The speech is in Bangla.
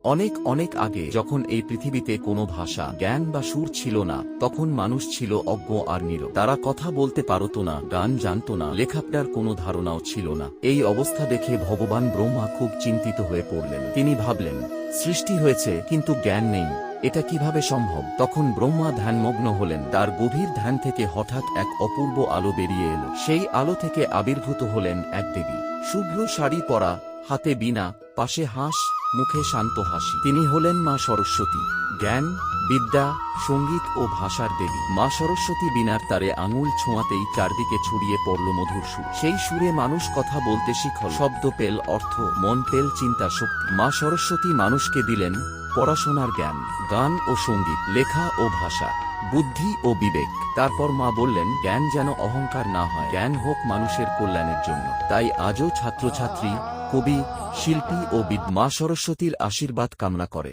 অনেক অনেক আগে যখন এই পৃথিবীতে কোনো ভাষা, জ্ঞান বা সুর ছিল না, তখন মানুষ ছিল অজ্ঞ আর নীরব। তারা কথা বলতে পারত না, গান জানত না, লেখাপড়ার কোনো ধারণাও ছিল না। এই অবস্থা দেখে ভগবান ব্রহ্মা খুব চিন্তিত হয়ে পড়লেন। তিনি ভাবলেন, সৃষ্টি হয়েছে কিন্তু জ্ঞান নেই, এটা কিভাবে সম্ভব? তখন ব্রহ্মা ধ্যানমগ্ন হলেন। তার গভীর ধ্যান থেকে হঠাৎ এক অপূর্ব আলো বেরিয়ে এলো। সেই আলো থেকে আবির্ভূত হলেন এক দেবী, শুভ্র শাড়ি পরা, হাতে বীণা, পাশে হাঁস, মুখে শান্ত হাসি। তিনি হলেন মা সরস্বতী, জ্ঞান, বিদ্যা, সঙ্গীত ও ভাষার দেবী। মা সরস্বতী বীণার তারে আঙুল ছোঁয়াতেই চারদিকে ছড়িয়ে পড়ল মধুর সুর। সেই সুরে মানুষ কথা বলতে শিখল, শব্দ পেল অর্থ, মন পেল চিন্তার শক্তি। মা সরস্বতী মানুষকে দিলেন পড়াশোনার জ্ঞান, গান ও সঙ্গীত, লেখা ও ভাষা, বুদ্ধি ও বিবেক। তারপর মা বললেন, জ্ঞান যেন অহংকার না হয়, জ্ঞান হোক মানুষের কল্যাণের জন্য। তাই আজও ছাত্রছাত্রী, কবি, শিল্পী ও মা সরস্বতীর আশীর্বাদ কামনা করে।